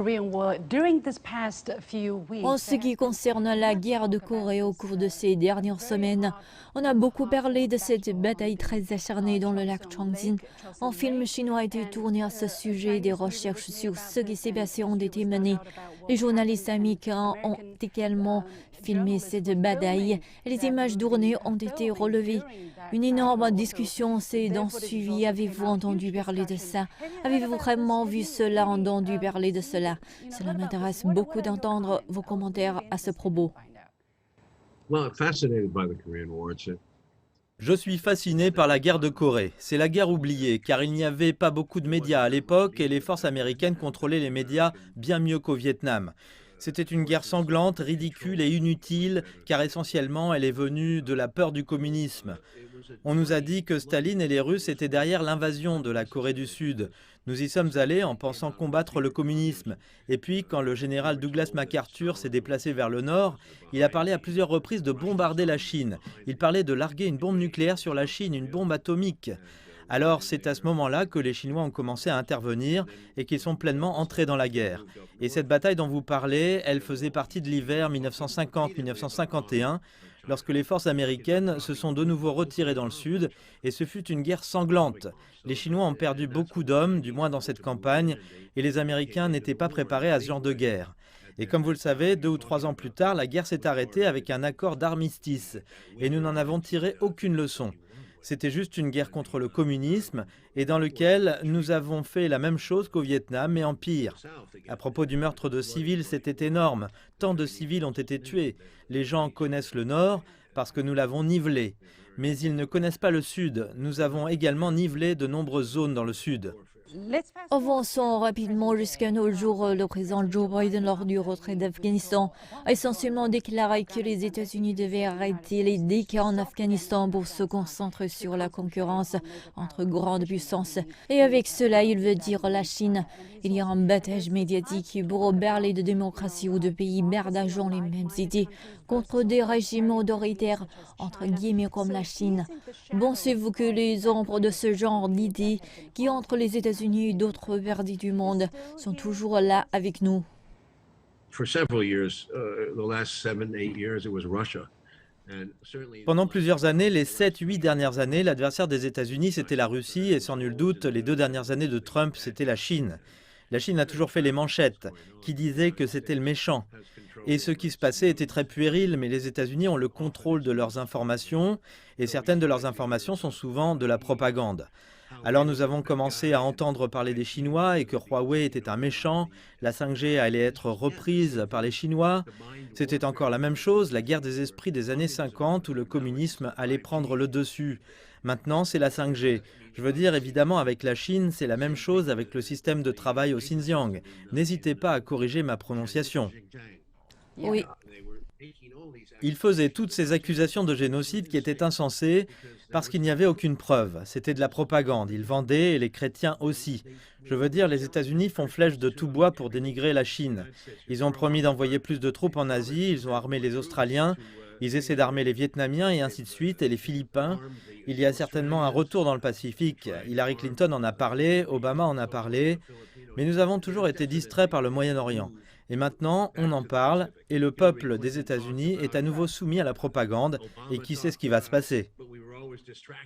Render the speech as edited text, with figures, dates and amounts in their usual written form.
En ce qui concerne la guerre de Corée au cours de ces dernières semaines, on a beaucoup parlé de cette bataille très acharnée dans le lac Changjin. Un film chinois a été tourné à ce sujet et des recherches sur ce qui s'est passé ont été menées. Les journalistes américains ont également filmé cette bataille et les images tournées ont été relevées. Une énorme discussion s'est donc suivie. Avez-vous entendu parler de ça? Avez-vous vraiment vu cela, entendu parler de cela? Cela m'intéresse beaucoup d'entendre vos commentaires à ce propos. Je suis fasciné par la guerre de Corée. C'est la guerre oubliée, car il n'y avait pas beaucoup de médias à l'époque et les forces américaines contrôlaient les médias bien mieux qu'au Vietnam. C'était une guerre sanglante, ridicule et inutile, car essentiellement elle est venue de la peur du communisme. On nous a dit que Staline et les Russes étaient derrière l'invasion de la Corée du Sud. Nous y sommes allés en pensant combattre le communisme. Et puis, quand le général Douglas MacArthur s'est déplacé vers le nord, il a parlé à plusieurs reprises de bombarder la Chine. Il parlait de larguer une bombe nucléaire sur la Chine, une bombe atomique. Alors c'est à ce moment-là que les Chinois ont commencé à intervenir et qu'ils sont pleinement entrés dans la guerre. Et cette bataille dont vous parlez, elle faisait partie de l'hiver 1950-1951, lorsque les forces américaines se sont de nouveau retirées dans le sud, et ce fut une guerre sanglante. Les Chinois ont perdu beaucoup d'hommes, du moins dans cette campagne, et les Américains n'étaient pas préparés à ce genre de guerre. Et comme vous le savez, 2 ou 3 ans plus tard, la guerre s'est arrêtée avec un accord d'armistice, et nous n'en avons tiré aucune leçon. C'était juste une guerre contre le communisme et dans lequel nous avons fait la même chose qu'au Vietnam, mais en pire. À propos du meurtre de civils, c'était énorme. Tant de civils ont été tués. Les gens connaissent le Nord parce que nous l'avons nivelé. Mais ils ne connaissent pas le Sud. Nous avons également nivelé de nombreuses zones dans le Sud. Avançons rapidement jusqu'à nos jours. Le président Joe Biden, lors du retrait d'Afghanistan, a essentiellement déclaré que les États-Unis devaient arrêter les dégâts en Afghanistan pour se concentrer sur la concurrence entre grandes puissances. Et avec cela, il veut dire la Chine. Il y a un battage médiatique pour parler de démocratie ou de pays partageant les mêmes idées contre des régimes autoritaires, entre guillemets comme la Chine. Pensez-vous que les ombres de ce genre d'idées qui entre les États-Unis et d'autres parties du monde sont toujours là avec nous? Pendant plusieurs années, les 7-8 dernières années, l'adversaire des États-Unis, c'était la Russie, et sans nul doute, les 2 dernières années de Trump, c'était la Chine. La Chine a toujours fait les manchettes, qui disaient que c'était le méchant. Et ce qui se passait était très puéril, mais les États-Unis ont le contrôle de leurs informations, et certaines de leurs informations sont souvent de la propagande. Alors nous avons commencé à entendre parler des Chinois et que Huawei était un méchant, la 5G allait être reprise par les Chinois. C'était encore la même chose, la guerre des esprits des années 50 où le communisme allait prendre le dessus. Maintenant, c'est la 5G. Je veux dire, évidemment, avec la Chine, c'est la même chose avec le système de travail au Xinjiang. N'hésitez pas à corriger ma prononciation. Oui. Il faisait toutes ces accusations de génocide qui étaient insensées parce qu'il n'y avait aucune preuve. C'était de la propagande. Ils vendaient et les chrétiens aussi. Je veux dire, les États-Unis font flèche de tout bois pour dénigrer la Chine. Ils ont promis d'envoyer plus de troupes en Asie, ils ont armé les Australiens, ils essaient d'armer les Vietnamiens et ainsi de suite, et les Philippins. Il y a certainement un retour dans le Pacifique. Hillary Clinton en a parlé, Obama en a parlé, mais nous avons toujours été distraits par le Moyen-Orient. Et maintenant, on en parle, et le peuple des États-Unis est à nouveau soumis à la propagande, et qui sait ce qui va se passer.